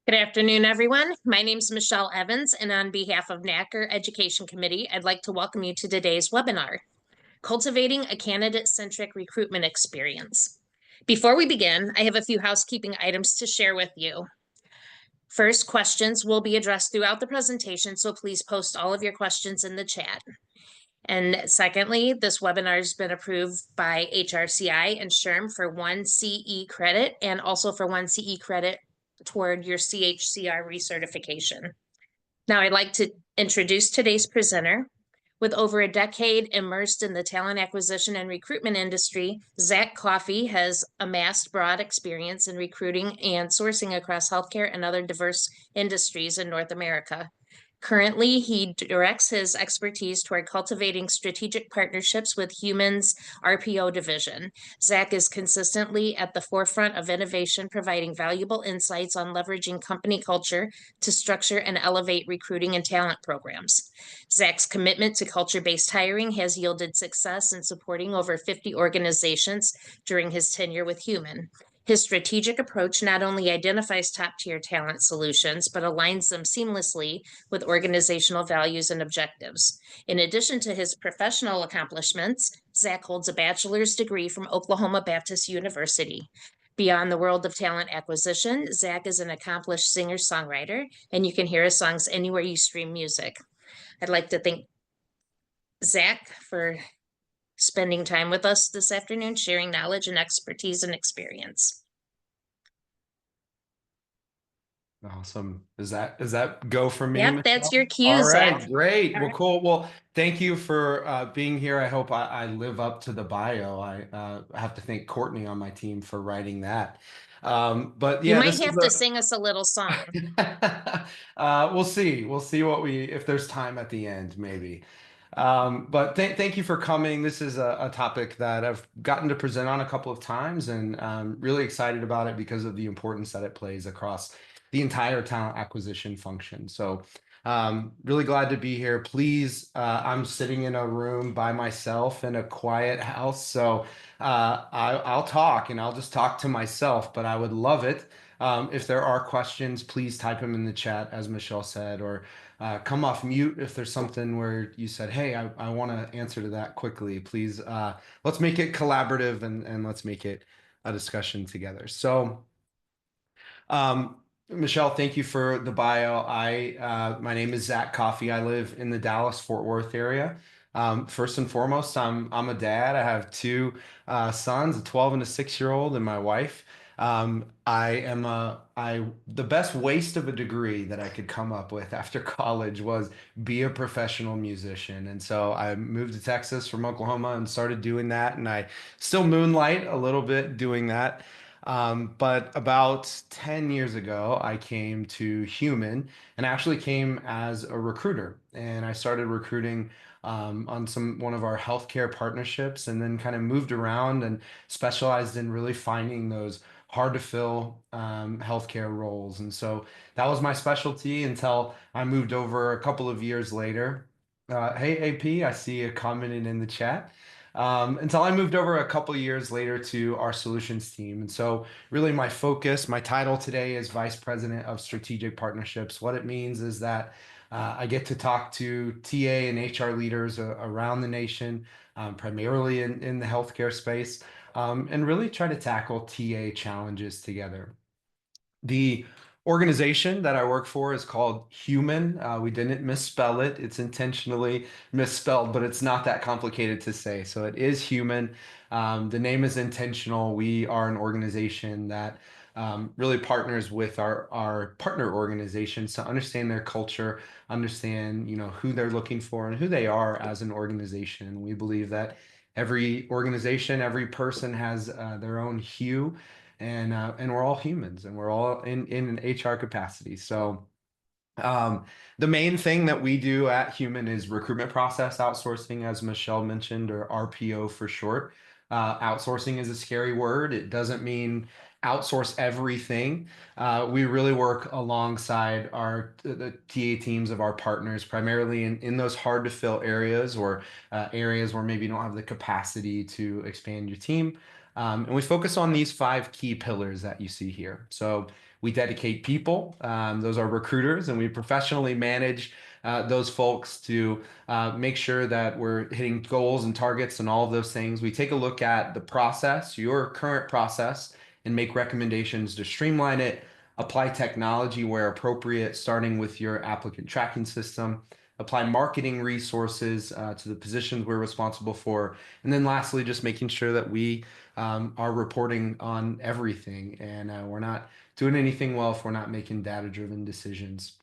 Good afternoon, everyone. My name is Michelle Evans, and on behalf of NAHCR Education Committee, I'd like to welcome you to today's webinar, Cultivating a Candidate-Centric Recruitment Experience. Before we begin, I have a few housekeeping items to share with you. First, questions will be addressed throughout the presentation, so please post all of your questions in the chat. And secondly, this webinar has been approved by HRCI and SHRM for 1 CE credit and also for 1 CE credit toward your CHCR recertification. Now I'd like to introduce today's presenter. With over a decade immersed in the talent acquisition and recruitment industry, Zach Coffey has amassed broad experience in recruiting and sourcing across healthcare and other diverse industries in North America. Currently, he directs his expertise toward cultivating strategic partnerships with Hueman's RPO division. Zach is consistently at the forefront of innovation, providing valuable insights on leveraging company culture to structure and elevate recruiting and talent programs. Zach's commitment to culture-based hiring has yielded success in supporting over 50 organizations during his tenure with Hueman. His strategic approach not only identifies top-tier talent solutions, but aligns them seamlessly with organizational values and objectives. In addition to his professional accomplishments, Zach holds a bachelor's degree from Oklahoma Baptist University. Beyond the world of talent acquisition, Zach is an accomplished singer-songwriter, and you can hear his songs anywhere you stream music. I'd like to thank Zach for spending time with us this afternoon, sharing knowledge and expertise and experience. Awesome. Is that go for me? Yep, Michelle? that's your cue, All Zach. right, great. Well, cool. Well, thank you for being here. I hope I live up to the bio. I have to thank Courtney on my team for writing that. But yeah, you might have to sing us a little song. We'll see. We'll see if there's time at the end, maybe. But thank you for coming. This is a topic that I've gotten to present on a couple of times, and I'm really excited about it because of the importance that it plays across the entire talent acquisition function. So really glad to be here. Please, I'm sitting in a room by myself in a quiet house, so I'll talk and I'll just talk to myself, but I would love it if there are questions, please type them in the chat, as Michelle said, or come off mute if there's something where you said, hey, I want to answer to that quickly. Please, let's make it collaborative and let's make it a discussion together. So Michelle, thank you for the bio. My name is Zach Coffey. I live in the Dallas-Fort Worth area. First and foremost, I'm a dad. I have two sons, a 12 and a 6-year-old, and my wife. The best waste of a degree that I could come up with after college was be a professional musician. And so I moved to Texas from Oklahoma and started doing that. And I still moonlight a little bit doing that. But about 10 years ago, I came to Hueman and actually came as a recruiter. And I started recruiting on one of our healthcare partnerships, and then kind of moved around and specialized in really finding those hard to fill healthcare roles. And so that was my specialty until I moved over a couple of years later. Hey, AP, I see you commenting in the chat. Until I moved over a couple of years later to our solutions team. And so really my focus, my title today is Vice President of Strategic Partnerships. What it means is that I get to talk to TA and HR leaders around the nation, primarily in the healthcare space, and really try to tackle TA challenges together. The organization that I work for is called Hueman. We didn't misspell it. It's intentionally misspelled, but it's not that complicated to say. So it is Hueman. The name is intentional. We are an organization that really partners with our partner organizations to understand their culture, understand who they're looking for and who they are as an organization. We believe that every organization, every person has their own hue, and we're all humans, and we're all in an HR capacity. So the main thing that we do at Hueman is recruitment process outsourcing, as Michelle mentioned, or RPO for short. Outsourcing is a scary word. It doesn't mean outsource everything. We really work alongside the TA teams of our partners, primarily in those hard to fill areas, or areas where maybe you don't have the capacity to expand your team. And we focus on these 5 key pillars that you see here. So We dedicate people, those are recruiters, and we professionally manage those folks to make sure that we're hitting goals and targets and all of those things. We take a look at the process, your current process, and make recommendations to streamline it, apply technology where appropriate, starting with your applicant tracking system, apply marketing resources to the positions we're responsible for, and then lastly, just making sure that we are reporting on everything and we're not doing anything well if we're not making data-driven decisions.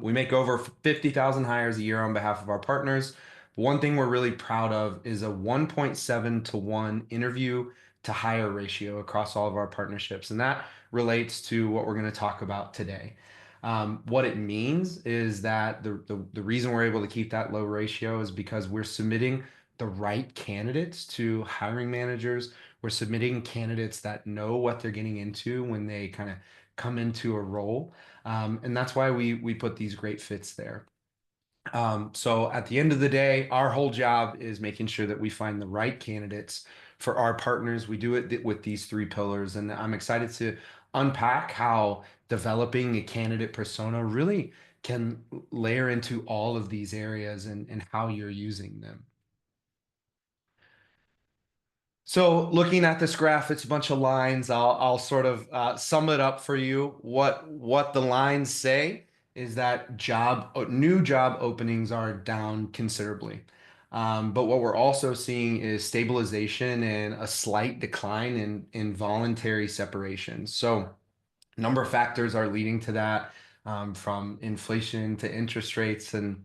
We make over 50,000 hires a year on behalf of our partners. One thing we're really proud of is a 1.7 to 1 interview to hire ratio across all of our partnerships. And that relates to what we're going to talk about today. What it means is that the reason we're able to keep that low ratio is because we're submitting the right candidates to hiring managers. We're submitting candidates that know what they're getting into when they kind of come into a role. And that's why we put these great fits there. So at the end of the day, our whole job is making sure that we find the right candidates for our partners. We do it with these three pillars, and I'm excited to unpack how developing a candidate persona really can layer into all of these areas and how you're using them. So looking at this graph, it's a bunch of lines. I'll sort of sum it up for you. What the lines say is that new job openings are down considerably. But what we're also seeing is stabilization and a slight decline in voluntary separation. So a number of factors are leading to that, from inflation to interest rates and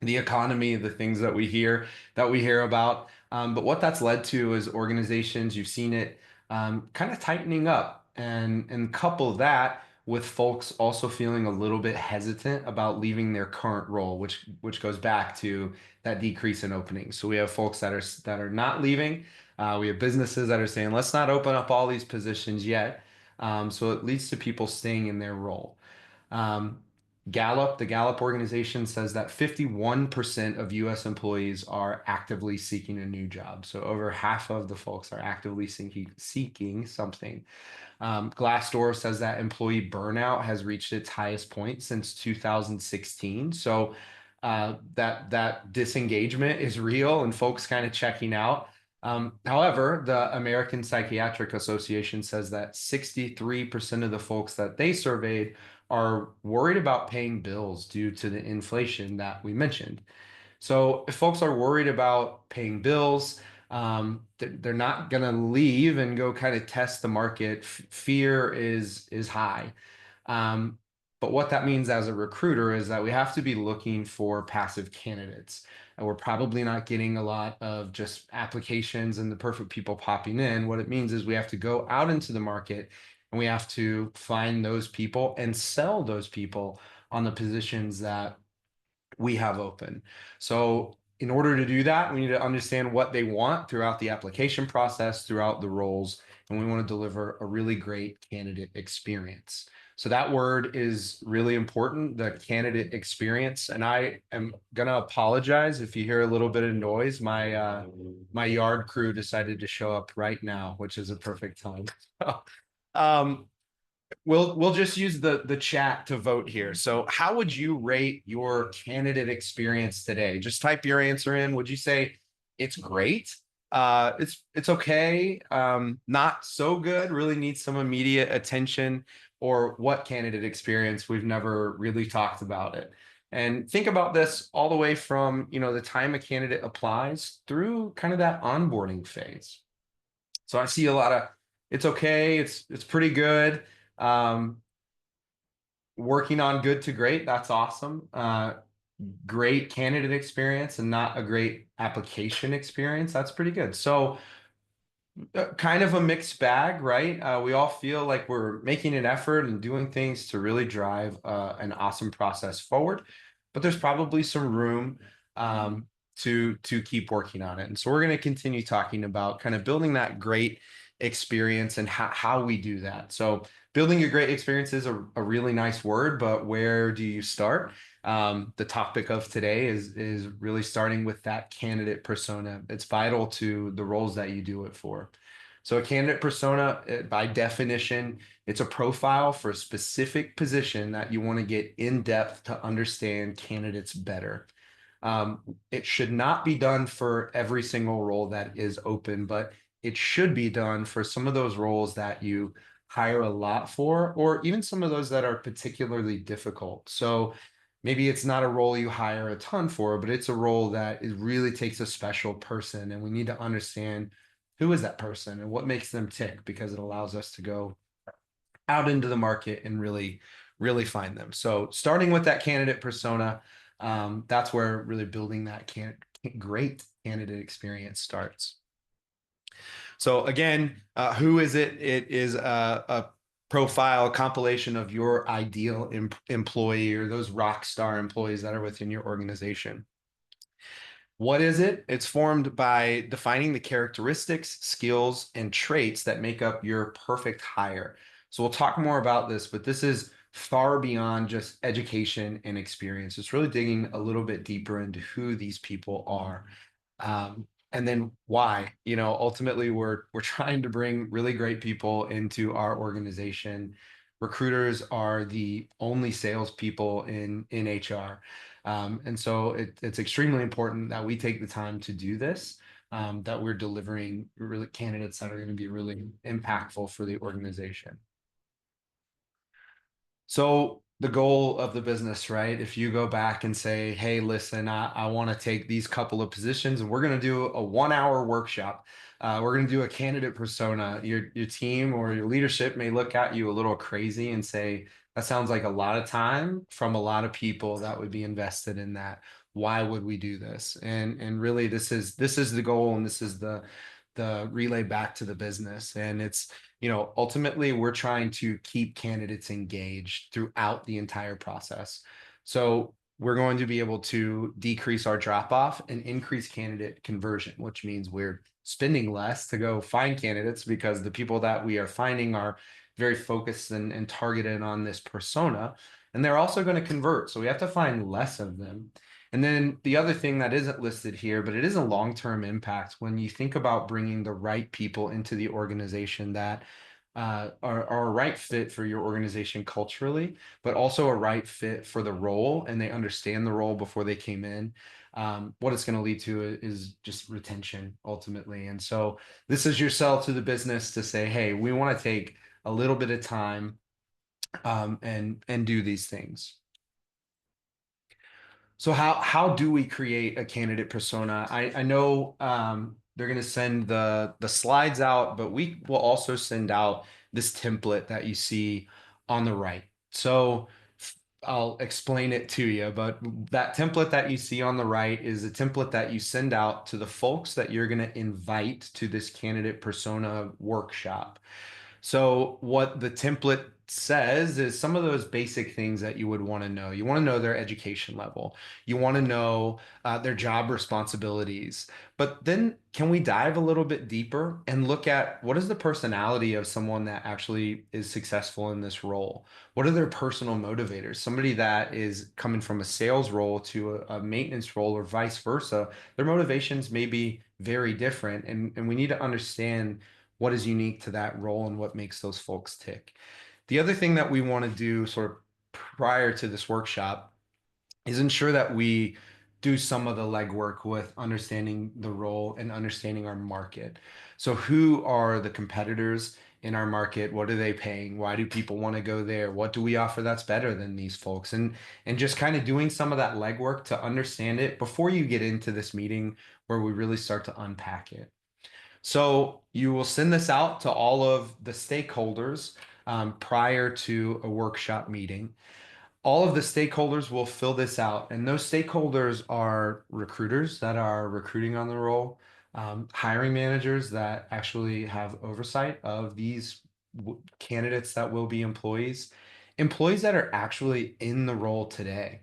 the economy, the things that we hear about. But what that's led to is organizations, you've seen it kind of tightening up, and couple that with folks also feeling a little bit hesitant about leaving their current role, which goes back to that decrease in openings. So we have folks that are not leaving. We have businesses that are saying, let's not open up all these positions yet. So it leads to people staying in their role. Um, the Gallup organization says that 51% of US employees are actively seeking a new job. So over half of the folks are actively seeking something. Glassdoor says that employee burnout has reached its highest point since 2016. So that disengagement is real and folks kind of checking out. However, the American Psychiatric Association says that 63% of the folks that they surveyed are worried about paying bills due to the inflation that we mentioned. So if folks are worried about paying bills, they're not going to leave and go kind of test the market. Fear is high. Um, but what that means as a recruiter is that we have to be looking for passive candidates. And we're probably not getting a lot of just applications and the perfect people popping in. What it means is we have to go out into the market and we have to find those people and sell those people on the positions that we have open. So in order to do that, we need to understand what they want throughout the application process, throughout the roles, and we want to deliver a really great candidate experience. So that word is really important, the candidate experience. And I am gonna apologize if you hear a little bit of noise. My yard crew decided to show up right now, which is a perfect time. um, we'll just use the chat to vote here. So how would you rate your candidate experience today? Just type your answer in. Would you say it's great? It's okay, not so good, really needs some immediate attention, or what candidate experience? We've never really talked about it. And think about this all the way from, the time a candidate applies through kind of that onboarding phase. So I see a lot of it's okay, it's pretty good. Um, Working on good to great, that's awesome. Great candidate experience and not a great application experience, that's pretty good. So kind of a mixed bag, right? We all feel like we're making an effort and doing things to really drive an awesome process forward, but there's probably some room to keep working on it. And so we're going to continue talking about kind of building that great experience and how we do that. So building a great experience is a really nice word, but where do you start? The topic of today is really starting with that candidate persona. It's vital to the roles that you do it for. So a candidate persona, by definition, it's a profile for a specific position that you want to get in depth to understand candidates better. It should not be done for every single role that is open, but it should be done for some of those roles that you hire a lot for, or even some of those that are particularly difficult. So maybe it's not a role you hire a ton for, but it's a role that it really takes a special person, and we need to understand who is that person and what makes them tick, because it allows us to go out into the market and really find them. So starting with that candidate persona, that's where really building that great candidate experience starts. So again, who is it? It is a profile, a compilation of your ideal employee, or those rock star employees that are within your organization. What is it? It's formed by defining the characteristics, skills, and traits that make up your perfect hire. So we'll talk more about this, but this is far beyond just education and experience. It's really digging a little bit deeper into who these people are. And then why. Ultimately we're trying to bring really great people into our organization. Recruiters are the only salespeople in HR. And so it's extremely important that we take the time to do this, that we're delivering really candidates that are going to be really impactful for the organization. So the goal of the business, right? If you go back and say, hey, listen, I want to take these couple of positions and we're going to do a 1 hour workshop. We're going to do a candidate persona. Your team or your leadership may look at you a little crazy and say, that sounds like a lot of time from a lot of people that would be invested in that. Why would we do this? And really this is the goal, and this is the relay back to the business. And it's, ultimately we're trying to keep candidates engaged throughout the entire process. So we're going to be able to decrease our drop off and increase candidate conversion, which means we're spending less to go find candidates because the people that we are finding are very focused and targeted on this persona. And they're also going to convert. So we have to find less of them. And then the other thing that isn't listed here, but it is a long-term impact when you think about bringing the right people into the organization that are a right fit for your organization culturally, but also a right fit for the role, and they understand the role before they came in. What it's going to lead to is just retention ultimately. And so this is your sell to the business to say, hey, we want to take a little bit of time and do these things. So how do we create a candidate persona? I know they're going to send the slides out, but we will also send out this template that you see on the right. So I'll explain it to you, but that template that you see on the right is a template that you send out to the folks that you're going to invite to this candidate persona workshop. So what the template says is some of those basic things that you would want to know. You want to know their education level. You want to know their job responsibilities. But then can we dive a little bit deeper and look at what is the personality of someone that actually is successful in this role? What are their personal motivators? Somebody that is coming from a sales role to a maintenance role or vice versa, their motivations may be very different. And we need to understand what is unique to that role and what makes those folks tick. The other thing that we want to do sort of prior to this workshop is ensure that we do some of the legwork with understanding the role and understanding our market. So who are the competitors in our market? What are they paying? Why do people want to go there? What do we offer that's better than these folks? And just kind of doing some of that legwork to understand it before you get into this meeting where we really start to unpack it. So you will send this out to all of the stakeholders prior to a workshop meeting. All of the stakeholders will fill this out, and those stakeholders are recruiters that are recruiting on the role, hiring managers that actually have oversight of these candidates that will be employees, employees that are actually in the role today.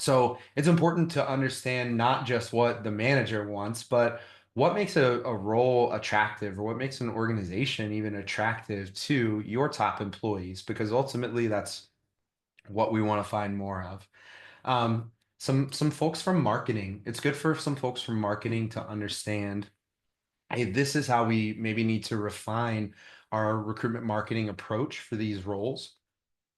So it's important to understand not just what the manager wants, but what makes a role attractive, or what makes an organization even attractive to your top employees, because ultimately that's what we want to find more of. Some folks from marketing. It's good for some folks from marketing to understand hey, this is how we maybe need to refine our recruitment marketing approach for these roles.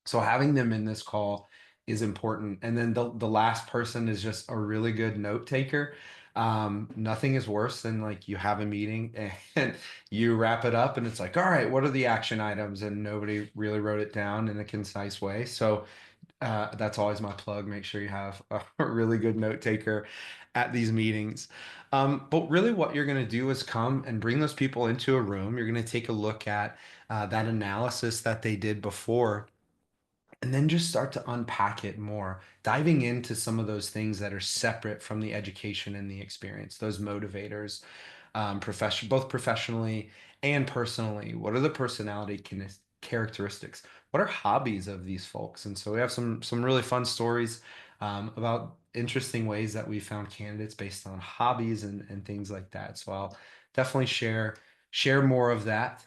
So having them in this call is important. And then the last person is just a really good note taker. Nothing is worse than like you have a meeting and you wrap it up and it's like, all right, what are the action items? And nobody really wrote it down in a concise way. So that's always my plug. Make sure you have a really good note taker at these meetings. But really, what you're going to do is come and bring those people into a room. You're going to take a look at that analysis that they did before and then just start to unpack it more, diving into some of those things that are separate from the education and the experience, those motivators, both professionally and personally. What are the characteristics? What are hobbies of these folks? And so we have some really fun stories about interesting ways that we found candidates based on hobbies and things like that. So I'll definitely share more of that.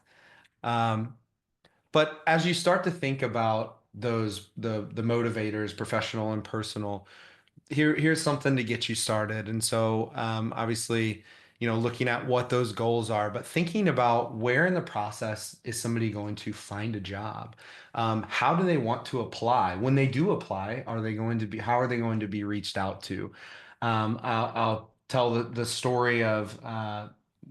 Um, but as you start to think about the motivators, professional and personal, here's something to get you started. And so obviously, looking at what those goals are, but thinking about where in the process is somebody going to find a job? How do they want to apply? When they do apply, how are they going to be reached out to? I'll tell the story of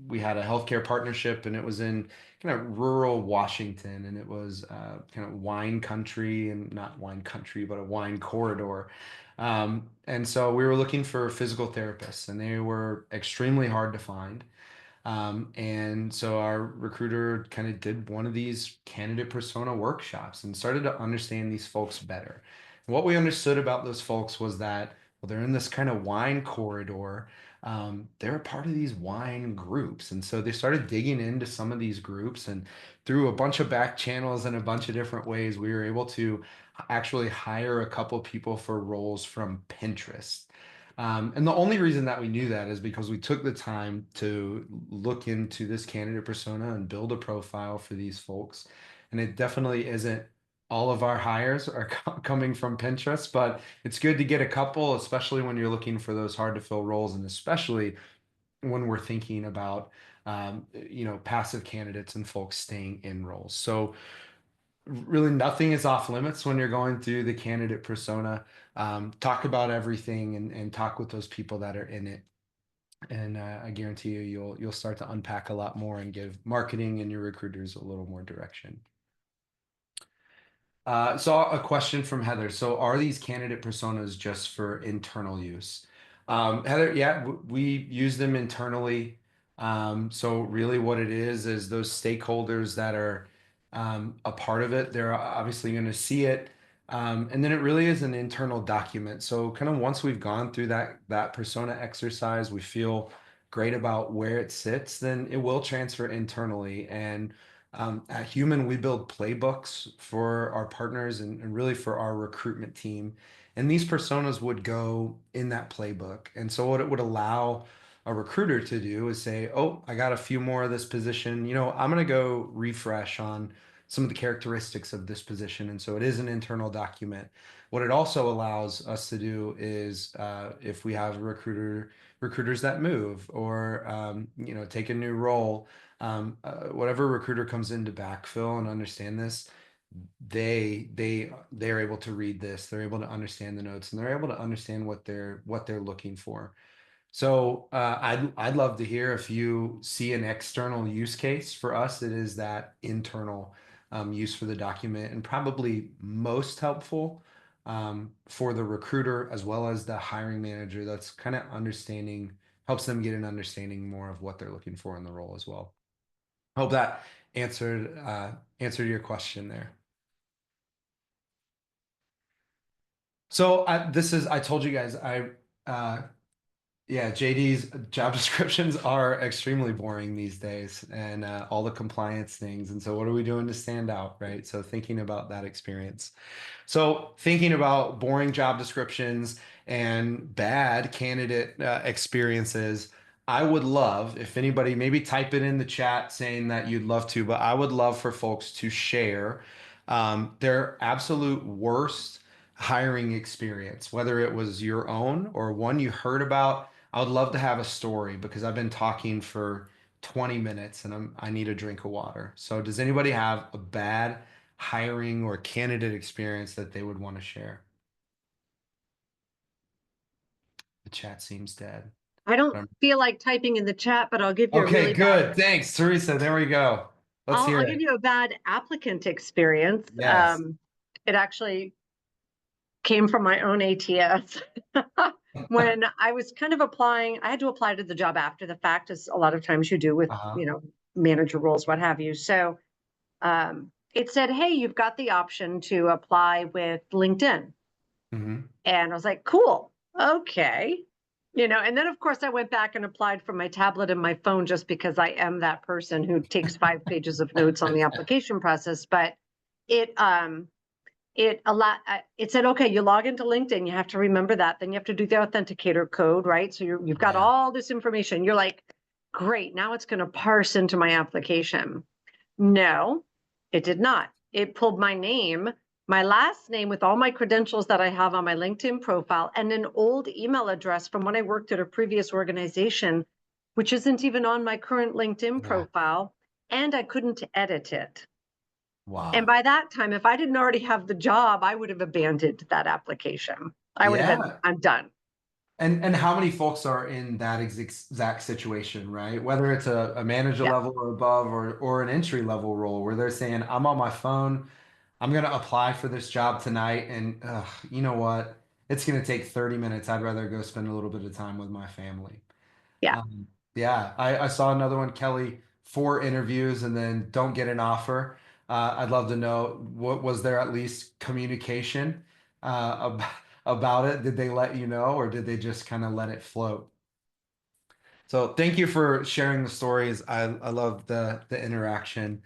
we had a healthcare partnership and it was in kind of rural Washington and it was kind of wine country and not wine country, but a wine corridor. And so we were looking for physical therapists, and they were extremely hard to find. And so our recruiter kind of did one of these candidate persona workshops and started to understand these folks better. And what we understood about those folks was that, well, they're in this kind of wine corridor. They're a part of these wine groups. And so they started digging into some of these groups, and through a bunch of back channels and a bunch of different ways, we were able to actually hire a couple people for roles from Pinterest. And the only reason that we knew that is because we took the time to look into this candidate persona and build a profile for these folks. And it definitely isn't all of our hires are coming from Pinterest, but it's good to get a couple, especially when you're looking for those hard to fill roles, and especially when we're thinking about passive candidates and folks staying in roles. So really nothing is off limits when you're going through the candidate persona. Talk about everything and talk with those people that are in it. And I guarantee you'll start to unpack a lot more and give marketing and your recruiters a little more direction. So a question from Heather. So are these candidate personas just for internal use? Heather, yeah, we use them internally. So really what it is those stakeholders that are a part of it, they're obviously going to see it. And then it really is an internal document. So kind of once we've gone through that persona exercise, we feel great about where it sits, then it will transfer internally. And at Hueman, we build playbooks for our partners and really for our recruitment team. And these personas would go in that playbook. And so what it would allow a recruiter to do is say, oh, I got a few more of this position. I'm going to go refresh on some of the characteristics of this position. And so it is an internal document. What it also allows us to do is if we have recruiters that move or take a new role, whatever recruiter comes in to backfill and understand this, they're able to read this, they're able to understand the notes, and they're able to understand what they're looking for. So I'd love to hear if you see an external use case. For us, it is that internal use for the document, and probably most helpful for the recruiter as well as the hiring manager. That's kind of understanding helps them get an understanding more of what they're looking for in the role as well. Hope that answered your question there. So I told you guys uh, yeah, JD's job descriptions are extremely boring these days and all the compliance things. And so what are we doing to stand out, right? So thinking about that experience. So thinking about boring job descriptions and bad candidate experiences, I would love if anybody maybe type it in the chat saying that you'd love to, but I would love for folks to share their absolute worst hiring experience, whether it was your own or one you heard about. I would love to have a story because I've been talking for 20 minutes and I need a drink of water. So does anybody have a bad hiring or candidate experience that they would want to share? The chat seems dead. I don't Um, feel like typing in the chat, but I'll give you a Okay, really bad, good. Thanks, Teresa. There we go. Let's hear I'll give it. you a bad applicant experience. Yes. It actually came from my own ATS. When I was kind of applying, I had to apply to the job after the fact, as a lot of times you do with, Uh-huh. manager roles, what have you. So it said, hey, you've got the option to apply with LinkedIn. Hmm. And I was like, cool, okay. And then of course I went back and applied from my tablet and my phone just because I am that person who takes 5 pages of notes on the application process. But it it said, okay, you log into LinkedIn, you have to remember that. Then you have to do the authenticator code, right? So you've got Yeah. all this information. You're like, great, now it's going to parse into my application. No, it did not. It pulled my name, my last name with all my credentials that I have on my LinkedIn profile, and an old email address from when I worked at a previous organization, which isn't even on my current LinkedIn Yeah. profile. And I couldn't edit it. And Wow. by that time, if I didn't already have the job, I would have abandoned that application. I would have been, Yeah. I'm done. And how many folks are in that exact situation, right? Whether it's a manager Yeah. level or above or an entry level role where they're saying, I'm on my phone, I'm gonna apply for this job tonight, and you know what? It's gonna take 30 minutes. I'd rather go spend a little bit of time with my family. Yeah. Yeah, I saw another one, Kelly, 4 interviews and then don't get an offer. I'd love to know, what was there at least communication about it? Did they let you know, or did they just kind of let it float? So thank you for sharing the stories. I love the interaction.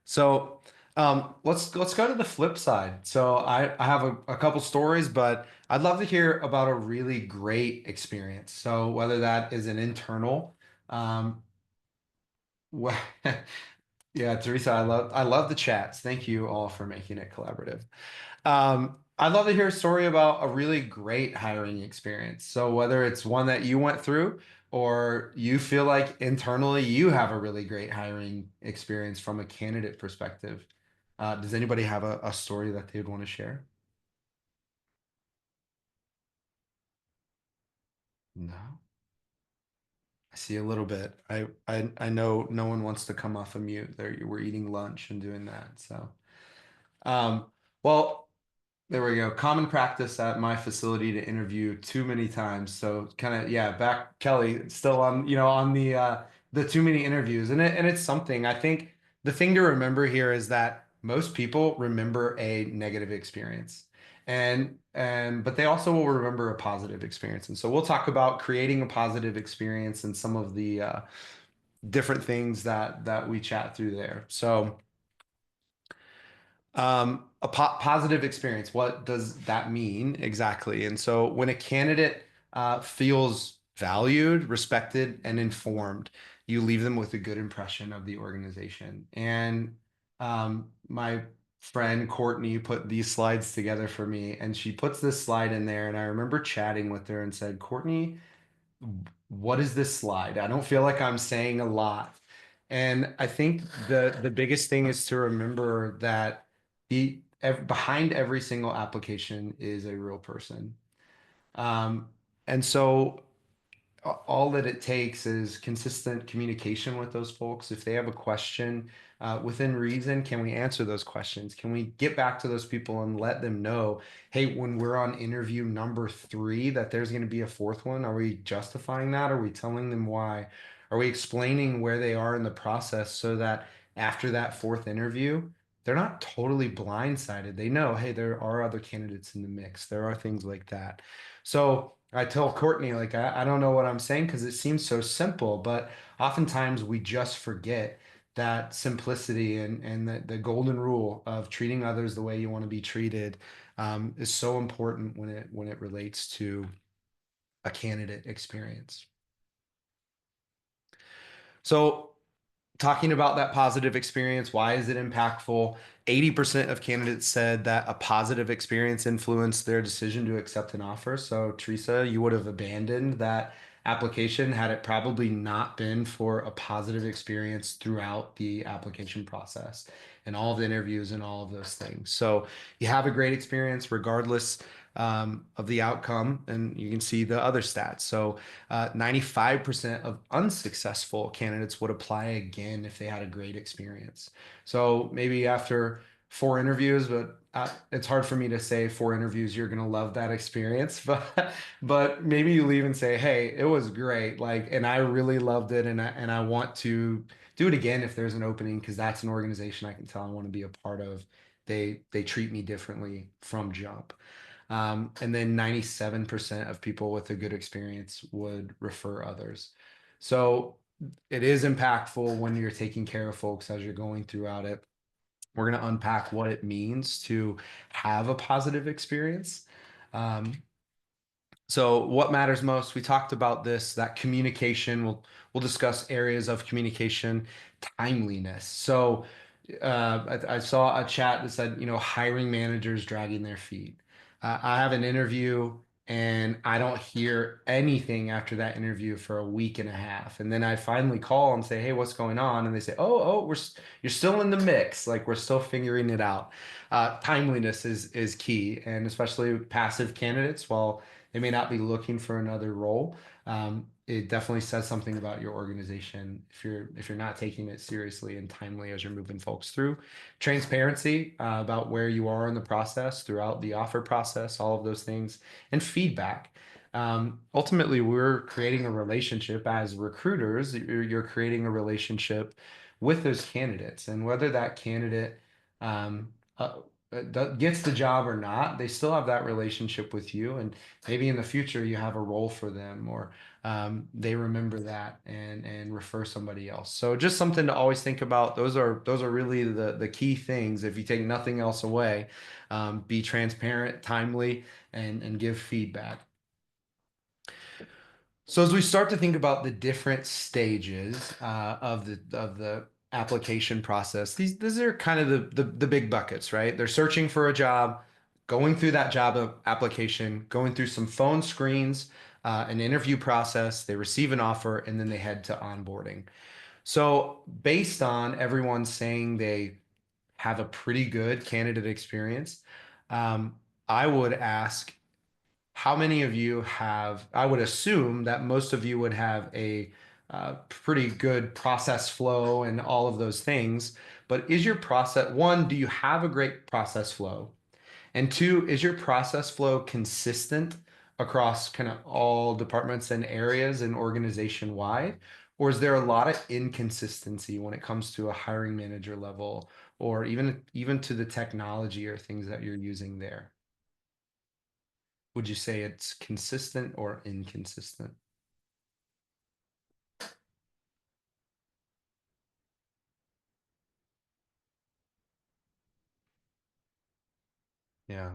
So let's go to the flip side. So I have a couple stories, but I'd love to hear about a really great experience. So whether that is an internal, um, wh- yeah, Teresa, I love the chats. Thank you all for making it collaborative. I'd love to hear a story about a really great hiring experience. So whether it's one that you went through or you feel like internally you have a really great hiring experience from a candidate perspective. Does anybody have a story that they'd want to share? No, I see a little bit. I know no one wants to come off of mute. We're eating lunch and doing that. So, um, well, there we go. Common practice at my facility to interview too many times. So kind of, yeah, back Kelly still on, on the too many interviews. And it's something. I think the thing to remember here is that most people remember a negative experience. And but they also will remember a positive experience. And so we'll talk about creating a positive experience and some of the different things that we chat through there. So a positive experience, what does that mean exactly? And so when a candidate feels valued, respected, and informed, you leave them with a good impression of the organization. And my friend Courtney put these slides together for me, and she puts this slide in there. And I remember chatting with her and said, Courtney, what is this slide? I don't feel like I'm saying a lot. And I think the biggest thing is to remember that behind every single application is a real person. And so all that it takes is consistent communication with those folks. If they have a question, within reason, can we answer those questions? Can we get back to those people and let them know, hey, when we're on interview number 3, that there's going to be a fourth one? Are we justifying that? Are we telling them why? Are we explaining where they are in the process so that after that fourth interview, they're not totally blindsided? They know, hey, there are other candidates in the mix. There are things like that. So I tell Courtney, like, I don't know what I'm saying because it seems so simple, but oftentimes we just forget that simplicity and the golden rule of treating others the way you want to be treated is so important when it relates to a candidate experience. So talking about that positive experience, why is it impactful? 80% of candidates said that a positive experience influenced their decision to accept an offer. So, Teresa, you would have abandoned that application had it probably not been for a positive experience throughout the application process and all of the interviews and all of those things. So you have a great experience regardless of the outcome, and you can see the other stats. So 95% of unsuccessful candidates would apply again if they had a great experience. So maybe after 4 interviews, but it's hard for me to say 4 interviews you're gonna love that experience, but maybe you leave and say, hey, it was great, like, and I really loved it, and I want to do it again if there's an opening, because that's an organization I can tell I want to be a part of. They treat me differently from jump. And then 97% of people with a good experience would refer others. So it is impactful when you're taking care of folks as you're going throughout it. We're going to unpack what it means to have a positive experience. So what matters most? We talked about this, that communication. We'll discuss areas of communication, timeliness. So I saw a chat that said, hiring managers dragging their feet. I have an interview and I don't hear anything after that interview for a week and a half. And then I finally call and say, hey, what's going on? And they say, oh, you're still in the mix. Like, we're still figuring it out. Timeliness is key, and especially passive candidates, while they may not be looking for another role. It definitely says something about your organization if you're not taking it seriously and timely as you're moving folks through. Transparency about where you are in the process throughout the offer process, all of those things, and feedback. Ultimately, we're creating a relationship as recruiters. You're creating a relationship with those candidates, and whether that candidate um, gets the job or not, they still have that relationship with you, and maybe in the future you have a role for them, or they remember that and refer somebody else. So just something to always think about. Those are really the key things. If you take nothing else away, be transparent, timely, and give feedback. So as we start to think about the different stages of the application process, these are kind of the big buckets, right? They're searching for a job, going through that job application, going through some phone screens, an interview process, they receive an offer, and then they head to onboarding. So based on everyone saying they have a pretty good candidate experience, I would ask, how many of you have, I would assume that most of you would have a pretty good process flow and all of those things. But is your process, one, do you have a great process flow? And two, is your process flow consistent across kind of all departments and areas and organization wide? Or is there a lot of inconsistency when it comes to a hiring manager level, or even to the technology or things that you're using there? Would you say it's consistent or inconsistent? Yeah.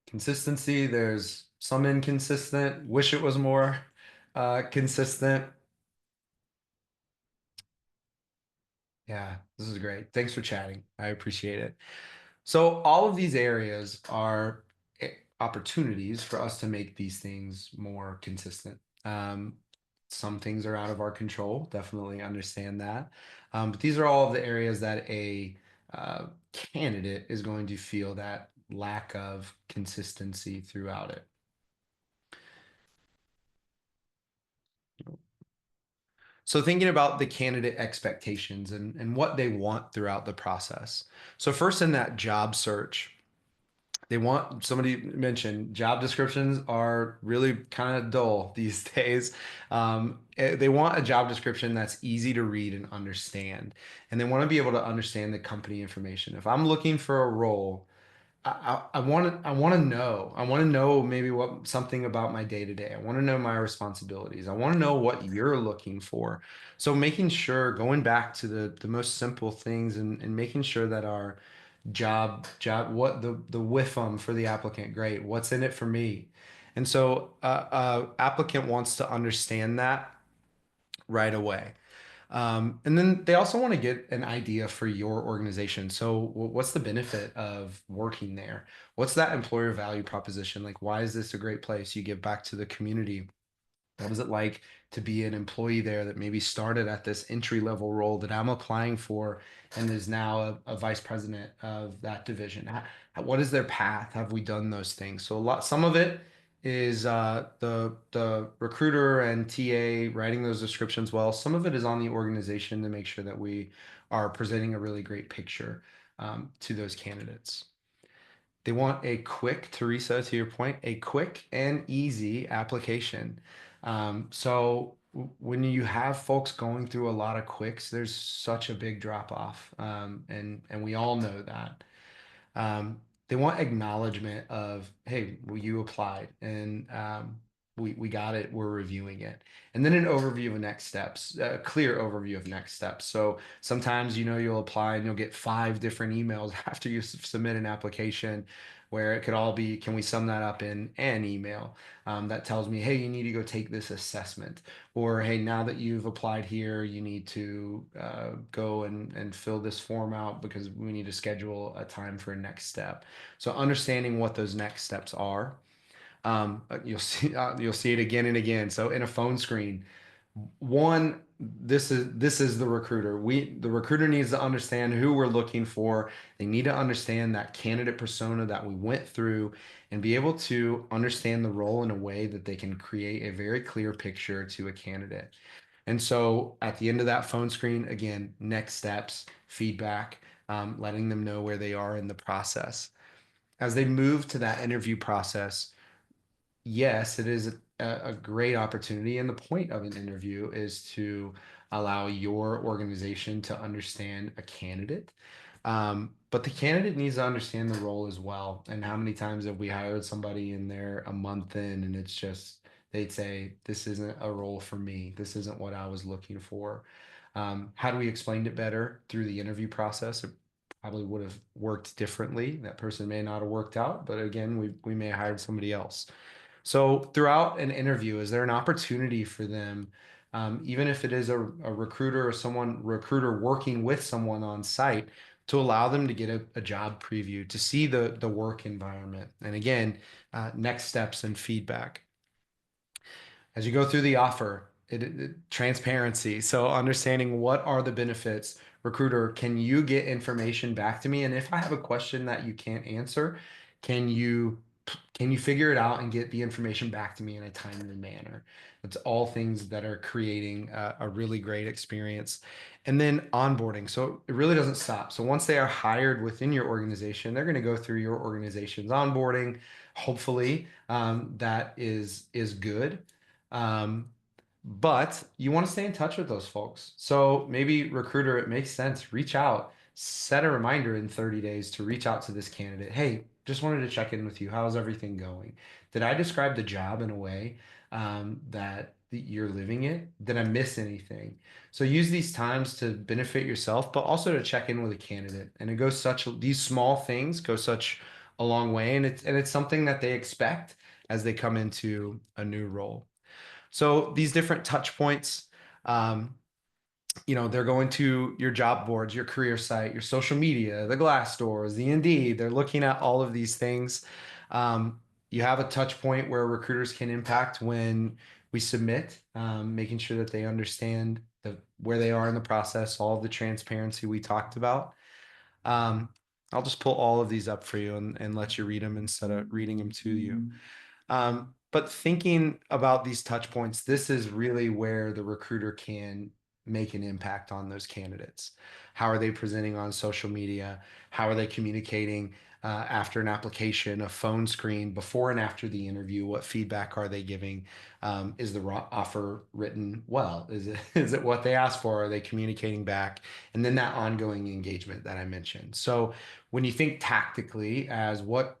Consistency, there's some inconsistent. Wish it was more consistent. Yeah, this is great. Thanks for chatting. I appreciate it. So all of these areas are opportunities for us to make these things more consistent. Some things are out of our control, definitely understand that. But these are all of the areas that a candidate is going to feel that lack of consistency throughout it. So thinking about the candidate expectations and what they want throughout the process. So first, in that job search, they want, somebody mentioned, job descriptions are really kind of dull these days. They want a job description that's easy to read and understand, and they want to be able to understand the company information. If I'm looking for a role, I want to know maybe what, something about my day to day. I want to know my responsibilities. I want to know what you're looking for. So making sure, going back to the most simple things, and making sure that our what the WIFM for the applicant, great, what's in it for me. And so applicant wants to understand that right away. And then they also want to get an idea for your organization. So what's the benefit of working there? What's that employer value proposition? Like, why is this a great place? You give back to the community. What is it like to be an employee there that maybe started at this entry level role that I'm applying for and is now a vice president of that division? What is their path? Have we done those things? So some of it is the recruiter and TA writing those descriptions well. Some of it is on the organization to make sure that we are presenting a really great picture to those candidates. They want a quick, Teresa, to your point, a quick and easy application. So when you have folks going through a lot of quicks, there's such a big drop off, and we all know that. They want acknowledgement of, hey, well, you applied and we got it, we're reviewing it. And then an overview of next steps, a clear overview of next steps. So sometimes, you'll apply and you'll get 5 different emails after you submit an application where it could all be, can we sum that up in an email that tells me, hey, you need to go take this assessment, or hey, now that you've applied here, you need to go and fill this form out because we need to schedule a time for a next step. So understanding what those next steps are, you'll see it again and again. So in a phone screen, one, this is the recruiter. The recruiter needs to understand who we're looking for. They need to understand that candidate persona that we went through and be able to understand the role in a way that they can create a very clear picture to a candidate. And so at the end of that phone screen, again, next steps, feedback, letting them know where they are in the process. As they move to that interview process, yes, it is a great opportunity. And the point of an interview is to allow your organization to understand a candidate. But the candidate needs to understand the role as well. And how many times have we hired somebody and they're a month in and it's just, they'd say, this isn't a role for me. This isn't what I was looking for. Had we explained it better through the interview process, it probably would have worked differently. That person may not have worked out, but again, we may have hired somebody else. So throughout an interview, is there an opportunity for them, even if it is a recruiter or recruiter working with someone on site, to allow them to get a job preview, to see the work environment, and again, next steps and feedback as you go through the offer, transparency. So understanding what are the benefits. Recruiter, can you get information back to me? And if I have a question that you can't answer, can you figure it out and get the information back to me in a timely manner? It's all things that are creating a really great experience. And then onboarding. So it really doesn't stop. So once they are hired within your organization, they're going to go through your organization's onboarding. Hopefully, that is good. But you want to stay in touch with those folks. So maybe recruiter, it makes sense, reach out, set a reminder in 30 days to reach out to this candidate. Hey, just wanted to check in with you. How's everything going? Did I describe the job in a way that you're living it? Did I miss anything? So use these times to benefit yourself, but also to check in with a candidate. And these small things go such a long way. And it's something that they expect as they come into a new role. So these different touch points, they're going to your job boards, your career site, your social media, the Glassdoors, the Indeed. They're looking at all of these things. You have a touch point where recruiters can impact when we submit, making sure that they understand where they are in the process, all of the transparency we talked about. I'll just pull all of these up for you and let you read them instead of reading them to you. But thinking about these touch points, this is really where the recruiter can make an impact on those candidates. How are they presenting on social media? How are they communicating after an application, a phone screen, before and after the interview? What feedback are they giving? Is the offer written well? Is it what they asked for? Are they communicating back? And then that ongoing engagement that I mentioned. So when you think tactically as what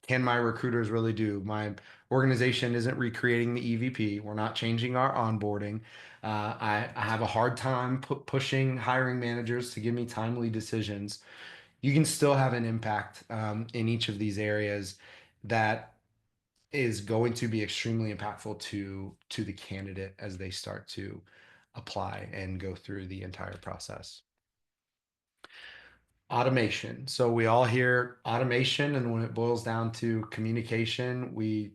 can my recruiters really do? My organization isn't recreating the EVP. We're not changing our onboarding. I have a hard time pushing hiring managers to give me timely decisions. You can still have an impact in each of these areas that is going to be extremely impactful to the candidate as they start to apply and go through the entire process. Automation. So we all hear automation, and when it boils down to communication, we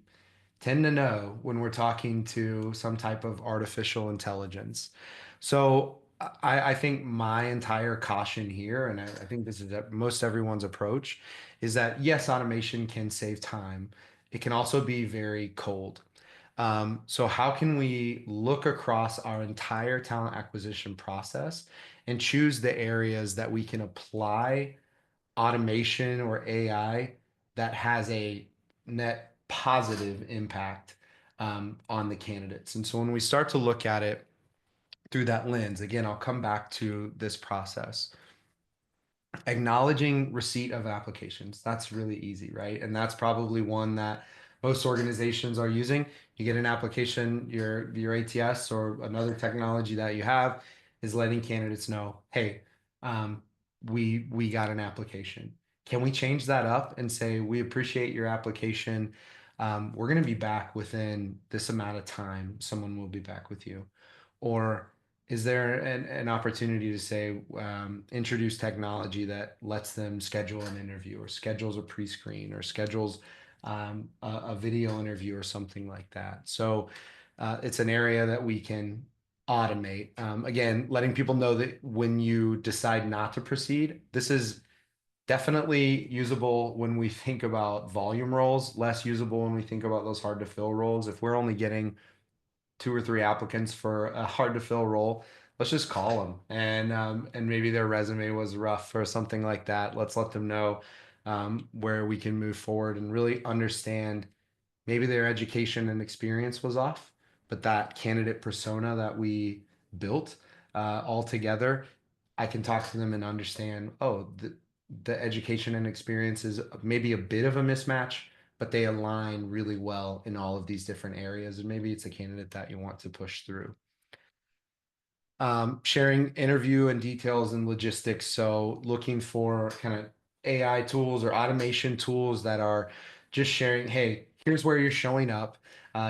tend to know when we're talking to some type of artificial intelligence. So I think my entire caution here, and I think this is most everyone's approach, is that yes, automation can save time. It can also be very cold. So how can we look across our entire talent acquisition process and choose the areas that we can apply automation or AI that has a net positive impact on the candidates? And so when we start to look at it through that lens, again, I'll come back to this process. Acknowledging receipt of applications. That's really easy, right? And that's probably one that most organizations are using. You get an application, your ATS or another technology that you have is letting candidates know, hey, we got an application. Can we change that up and say, we appreciate your application. We're going to be back within this amount of time. Someone will be back with you. Or is there an opportunity to say, introduce technology that lets them schedule an interview or schedules a pre-screen or schedules a video interview or something like that? So it's an area that we can automate. Again, letting people know that when you decide not to proceed, this is definitely usable when we think about volume roles, less usable when we think about those hard to fill roles. If we're only getting 2 or 3 applicants for a hard to fill role, let's just call them, and maybe their resume was rough or something like that. Let's let them know where we can move forward and really understand maybe their education and experience was off, but that candidate persona that we built all together, I can talk to them and understand, oh, the education and experience is maybe a bit of a mismatch, but they align really well in all of these different areas. And maybe it's a candidate that you want to push through. Sharing interview and details and logistics. So looking for kind of AI tools or automation tools that are just sharing, hey, here's where you're showing up.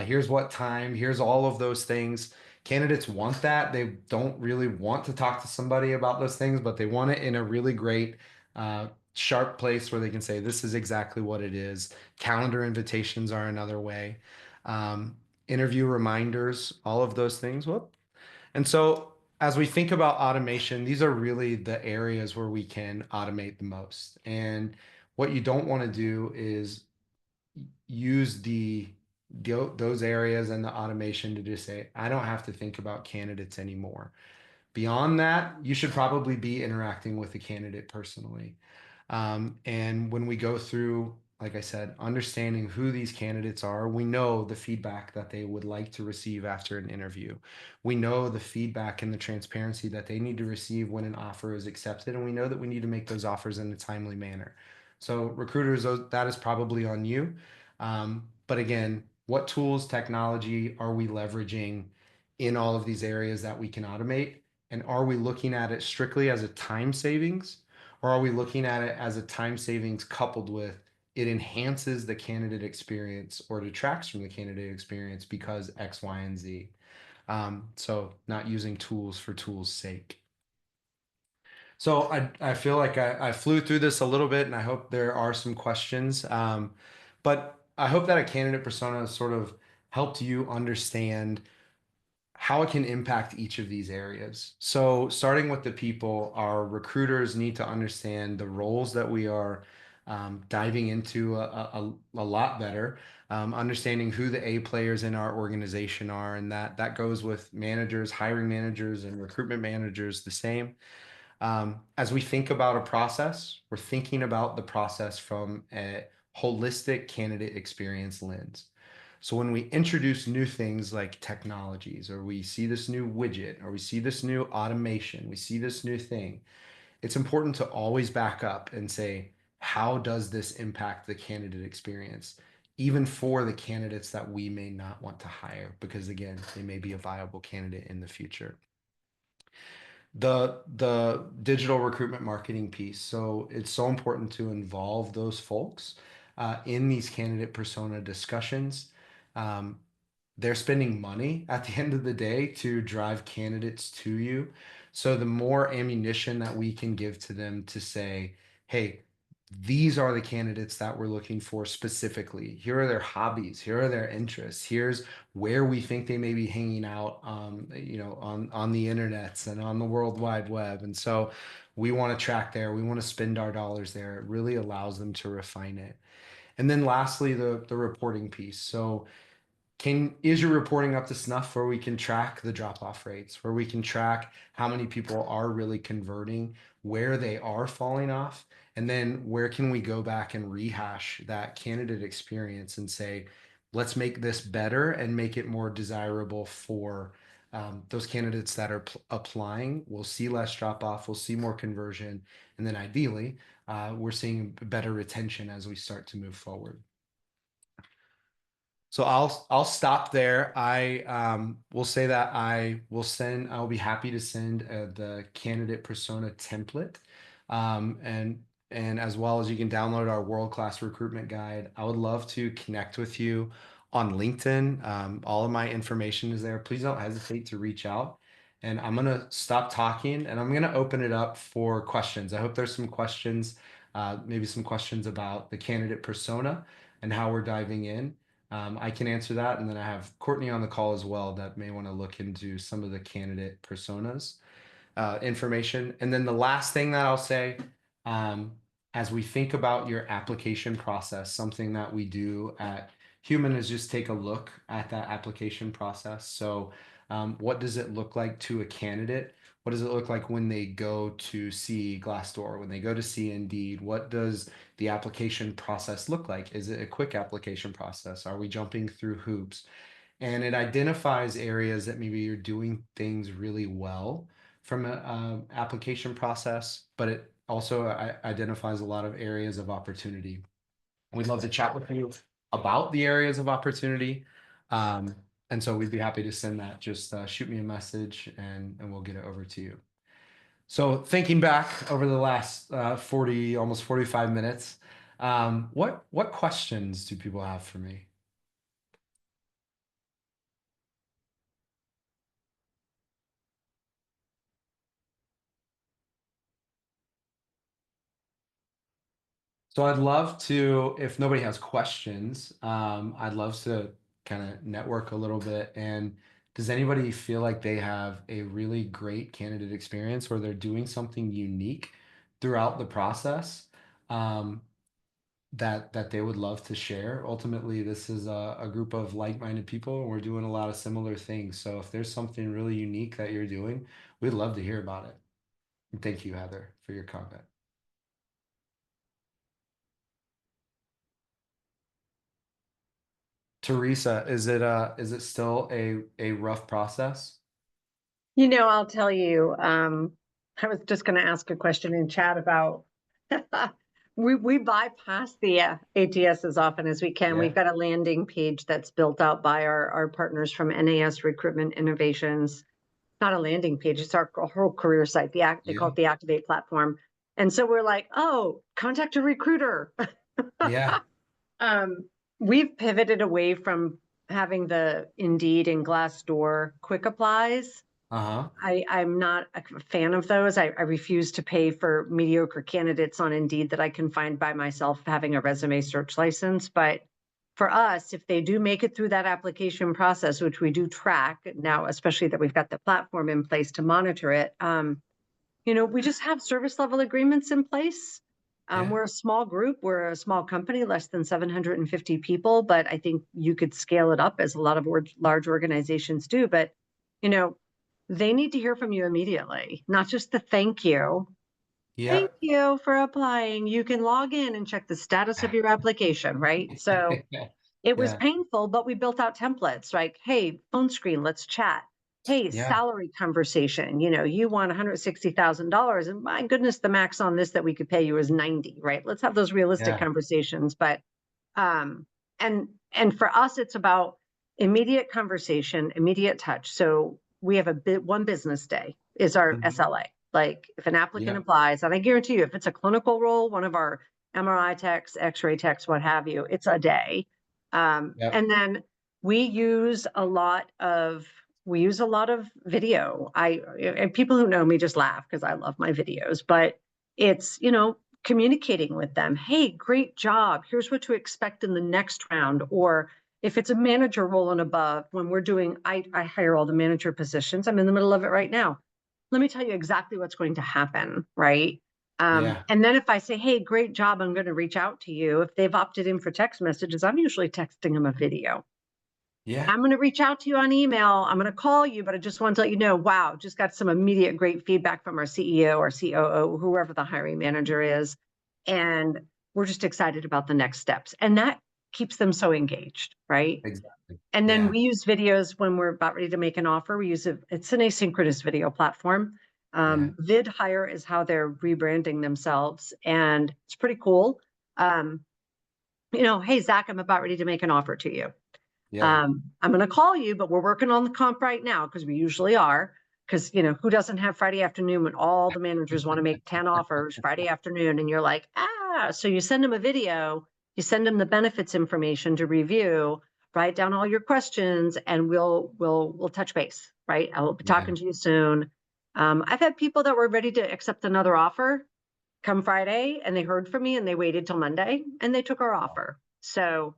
Here's what time, here's all of those things. Candidates want that. They don't really want to talk to somebody about those things, but they want it in a really great, sharp place where they can say, this is exactly what it is. Calendar invitations are another way. Interview reminders, all of those things. Whoop. And so as we think about automation, these are really the areas where we can automate the most. And what you don't want to do is use those areas and the automation to just say, I don't have to think about candidates anymore. Beyond that, you should probably be interacting with the candidate personally. And when we go through, like I said, understanding who these candidates are, we know the feedback that they would like to receive after an interview. We know the feedback and the transparency that they need to receive when an offer is accepted. And we know that we need to make those offers in a timely manner. So recruiters, that is probably on you. But again, what tools, technology are we leveraging in all of these areas that we can automate? And are we looking at it strictly as a time savings? Or are we looking at it as a time savings coupled with it enhances the candidate experience or detracts from the candidate experience because X, Y, and Z? So not using tools for tools' sake. So I feel like I flew through this a little bit, and I hope there are some questions. But I hope that a candidate persona sort of helped you understand how it can impact each of these areas. So starting with the people, our recruiters need to understand the roles that we are diving into a lot better, understanding who the A players in our organization are, and that goes with managers, hiring managers, and recruitment managers the same. As we think about a process, we're thinking about the process from a holistic candidate experience lens. So when we introduce new things like technologies, or we see this new widget, or we see this new automation, we see this new thing, it's important to always back up and say, how does this impact the candidate experience? Even for the candidates that we may not want to hire, because again, they may be a viable candidate in the future. The digital recruitment marketing piece. So it's so important to involve those folks in these candidate persona discussions. They're spending money at the end of the day to drive candidates to you. So the more ammunition that we can give to them to say, hey, these are the candidates that we're looking for specifically. Here are their hobbies. Here are their interests. Here's where we think they may be hanging out, on the internets and on the World Wide Web. And so we want to track there. We want to spend our dollars there. It really allows them to refine it. And then lastly, the reporting piece. So is your reporting up to snuff where we can track the drop-off rates, where we can track how many people are really converting, where they are falling off, and then where can we go back and rehash that candidate experience and say, let's make this better and make it more desirable for those candidates that are applying. We'll see less drop-off, we'll see more conversion, and then ideally, we're seeing better retention as we start to move forward. So I'll stop there. I will say that I'll be happy to send the candidate persona template, and as well as you can download our world-class recruitment guide. I would love to connect with you on LinkedIn. All of my information is there. Please don't hesitate to reach out. And I'm gonna stop talking and I'm gonna open it up for questions. I hope there's some questions, maybe some questions about the candidate persona and how we're diving in. I can answer that. And then I have Courtney on the call as well that may want to look into some of the candidate personas information. And then the last thing that I'll say, as we think about your application process, something that we do at Hueman is just take a look at that application process. So what does it look like to a candidate? What does it look like when they go to see Glassdoor, when they go to see Indeed? What does the application process look like? Is it a quick application process? Are we jumping through hoops? And it identifies areas that maybe you're doing things really well from an application process, but it also identifies a lot of areas of opportunity. We'd love to chat with you about the areas of opportunity. And so we'd be happy to send that. Just shoot me a message and we'll get it over to you. So thinking back over the last 40, almost 45 minutes, what questions do people have for me? So I'd love to, if nobody has questions, I'd love to kind of network a little bit. And does anybody feel like they have a really great candidate experience where they're doing something unique throughout the process that they would love to share? Ultimately, this is a group of like-minded people, and we're doing a lot of similar things. So if there's something really unique that you're doing, we'd love to hear about it. And thank you, Heather, for your comment. Teresa, is it still a rough process? I'll tell you, I was just going to ask a question in chat about we bypass the ATS as often as we can. Yeah. We've got a landing page that's built out by our partners from NAS Recruitment Innovations. Not a landing page, it's our whole career site. They call it the Activate platform. And so we're like, oh, contact a recruiter. Yeah. We've pivoted away from having the Indeed and Glassdoor quick applies. I'm not a fan of those. I refuse to pay for mediocre candidates on Indeed that I can find by myself having a resume search license. But for us, if they do make it through that application process, which we do track now, especially that we've got the platform in place to monitor it, we just have service level agreements in place. We're a small group. We're a small company, less than 750 people, but I think you could scale it up as a lot of large organizations do. But, they need to hear from you immediately, not just the thank you. Yeah. Thank you for applying. You can log in and check the status of your application, right? So it was painful, but we built out templates like, hey, phone screen, let's chat. Hey, salary conversation, you want $160,000 and my goodness, the max on this that we could pay you is 90, right? Let's have those realistic conversations. But, and for us, it's about immediate conversation, immediate touch. So we have one business day is our SLA. Like if an applicant applies, and I guarantee you, if it's a clinical role, one of our MRI techs, X-ray techs, what have you, it's a day. And then we use a lot of video. And people who know me just laugh because I love my videos, but it's, communicating with them. Hey, great job. Here's what to expect in the next round. Or if it's a manager role and above, when we're doing, I hire all the manager positions. I'm in the middle of it right now. Let me tell you exactly what's going to happen, right? Yeah. And then if I say, hey, great job, I'm going to reach out to you. If they've opted in for text messages, I'm usually texting them a video. Yeah. I'm going to reach out to you on email. I'm going to call you, but I just want to let you know, wow, just got some immediate great feedback from our CEO or COO, whoever the hiring manager is. And we're just excited about the next steps. And that keeps them so engaged, right? Exactly. And then Yeah. we use videos when we're about ready to make an offer. We use it's an asynchronous video platform. Yeah. VidHire is how they're rebranding themselves. And it's pretty cool. Hey, Zach, I'm about ready to make an offer to you. Yeah. I'm going to call you, but we're working on the comp right now because we usually are. Because, who doesn't have Friday afternoon when all the managers want to make 10 offers Friday afternoon and you're like, so you send them a video, you send them the benefits information to review, write down all your questions, and we'll touch base, right? I'll be Yeah. talking to you soon. I've had people that were ready to accept another offer come Friday and they heard from me and they waited till Monday and they took our offer. So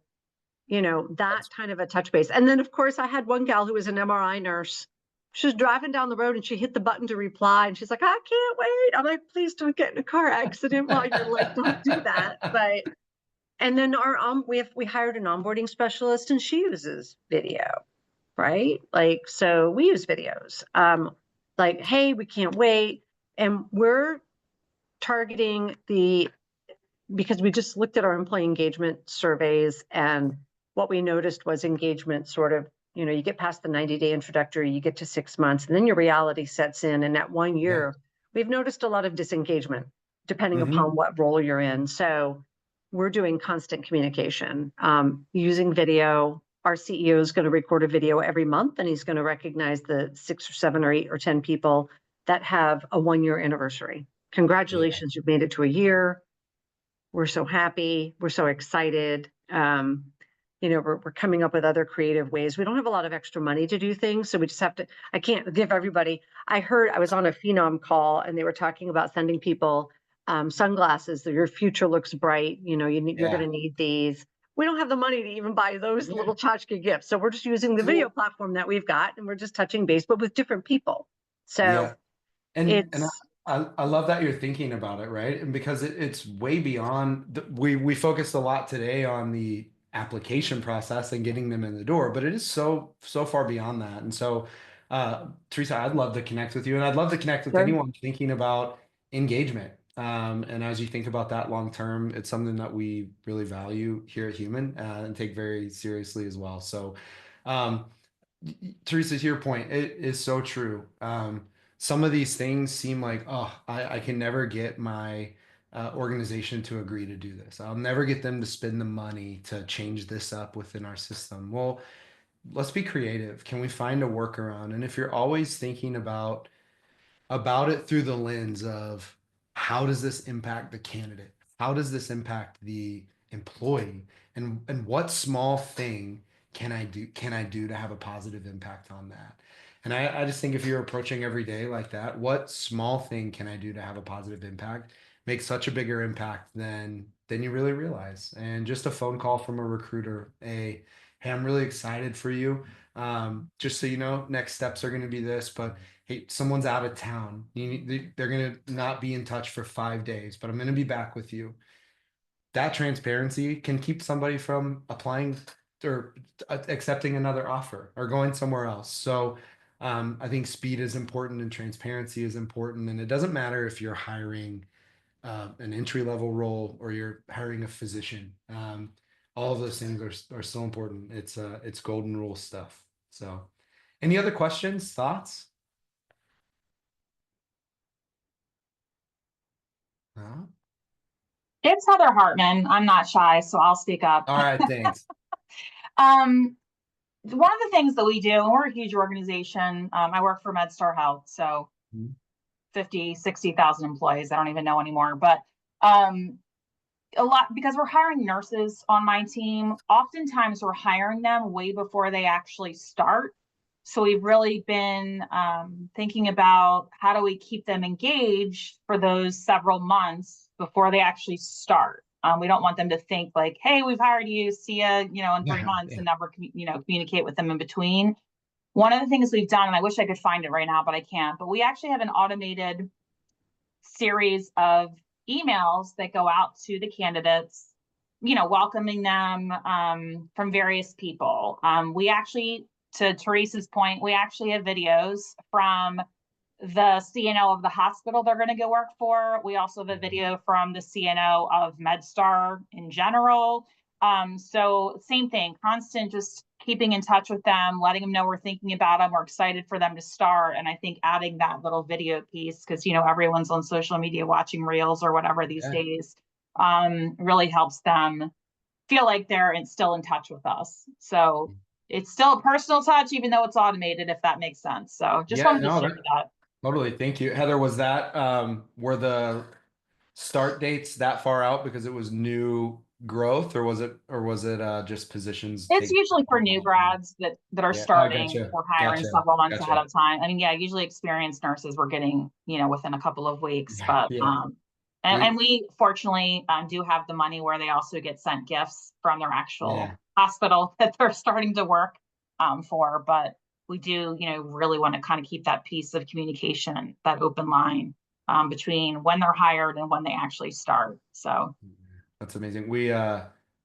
that kind of a touch base. And then, of course, I had one gal who was an MRI nurse. She was driving down the road and she hit the button to reply. And she's like, I can't wait. I'm like, please don't get in a car accident while you're like, don't do that. But, and then we hired an onboarding specialist and she uses video, right? Like, so we use videos. Like, hey, we can't wait. And we're targeting because we just looked at our employee engagement surveys and what we noticed was engagement sort of, you get past the 90-day introductory, you get to 6 months, and then your reality sets in. And at 1 year, we've noticed a lot of disengagement depending upon what role you're in. So we're doing constant communication, using video. Our CEO is going to record a video every month, and he's going to recognize the 6 or 7 or 8 or 10 people that have a 1-year anniversary. Congratulations, you've made it to a year. We're so happy. We're so excited. We're coming up with other creative ways. We don't have a lot of extra money to do things. So we just have to, I can't give everybody. I was on a Phenom call and they were talking about sending people sunglasses that your future looks bright. You're going to need these. We don't have the money to even buy those little tchotchke gifts. So we're just using the video platform that we've got and we're just touching base, but with different people. So And I love that you're thinking about it, right? And because it's way beyond we focused a lot today on the application process and getting them in the door, but it is so far beyond that. And so Teresa, I'd love to connect with you and I'd love to connect with anyone thinking about engagement. And as you think about that long term, it's something that we really value here at Hueman and take very seriously as well. So Teresa, to your point, it is so true. Some of these things seem like, I can never get my organization to agree to do this. I'll never get them to spend the money to change this up within our system. Well, let's be creative. Can we find a workaround? And if you're always thinking about it through the lens of how does this impact the candidate? How does this impact the employee? And what small thing can I do to have a positive impact on that? And I just think if you're approaching every day like that, what small thing can I do to have a positive impact makes such a bigger impact than you really realize. And just a phone call from a recruiter, hey, I'm really excited for you. Just so you know, next steps are going to be this, but hey, someone's out of town. They're going to not be in touch for 5 days, but I'm going to be back with you. That transparency can keep somebody from applying or accepting another offer or going somewhere else. So I think speed is important and transparency is important. And it doesn't matter if you're hiring an entry-level role or you're hiring a physician. All of those things are so important. It's golden rule stuff. So any other questions, thoughts? No? It's Heather Hartman. I'm not shy, so I'll speak up. All right, thanks. One of the things that we do, and we're a huge organization. I work for MedStar Health, so 50, 60,000 employees. I don't even know anymore, but a lot, because we're hiring nurses on my team. Oftentimes we're hiring them way before they actually start. So we've really been thinking about how do we keep them engaged for those several months before they actually start. We don't want them to think like, hey, we've hired you, see ya, in 3 Yeah, months yeah. and never, communicate with them in between. One of the things we've done, and I wish I could find it right now, but I can't, but we actually have an automated series of emails that go out to the candidates, welcoming them from various people. We actually, to Teresa's point, we actually have videos from the CNO of the hospital they're going to go work for. We also have a video from the CNO of MedStar in general. So same thing, constant just keeping in touch with them, letting them know we're thinking about them, we're excited for them to start. And I think adding that little video piece, because everyone's on social media watching reels or whatever these days, really helps them feel like they're still in touch with us. So it's still a personal touch, even though it's automated, if that makes sense. So just wanted to share that. Totally. Thank you. Heather, was that, were the start dates that far out because it was new growth, or was it just positions? It's usually for new grads that are starting. Gotcha. We're hiring several months ahead of time. I mean, usually experienced nurses we're getting, within a couple of weeks, but, and we fortunately do have the money where they also get sent gifts from their actual hospital that they're starting to work for. But we do, really want to kind of keep that piece of communication, that open line between when they're hired and when they actually start. So that's amazing.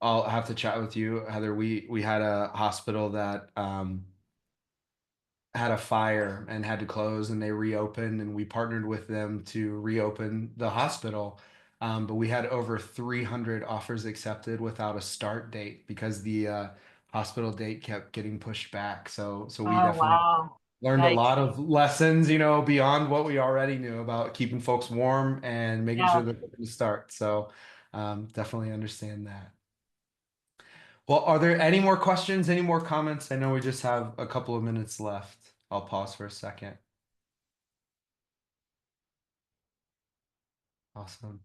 I'll have to chat with you, Heather. We had a hospital that had a fire and had to close, and they reopened, and we partnered with them to reopen the hospital. But we had over 300 offers accepted without a start date because the hospital date kept getting pushed back. So we definitely learned a lot of lessons, beyond what we already knew about keeping folks warm and making sure they're going to start. So definitely understand that. Well, are there any more questions, any more comments? I know we just have a couple of minutes left. I'll pause for a second. Awesome.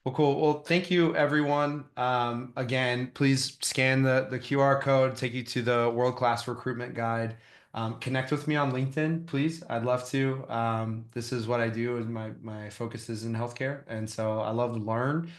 Well, cool. Well, thank you, everyone. Again, please scan the QR code, take you to the world-class recruitment guide. Connect with me on LinkedIn, please. I'd love to. This is what I do, and my focus is in healthcare, and so I love to learn.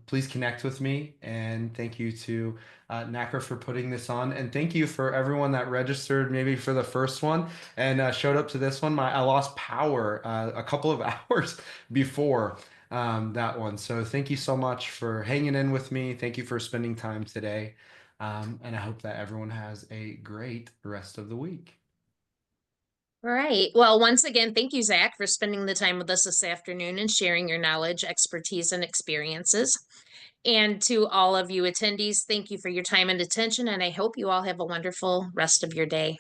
Please connect with me, and thank you to NAHCR for putting this on, and thank you for everyone that registered maybe for the first one and showed up to this one. I lost power a couple of hours before that one, so thank you so much for hanging in with me. Thank you for spending time today, and I hope that everyone has a great rest of the week. All right. Well, once again, thank you, Zach, for spending the time with us this afternoon and sharing your knowledge, expertise, and experiences. And to all of you attendees, thank you for your time and attention, and I hope you all have a wonderful rest of your day.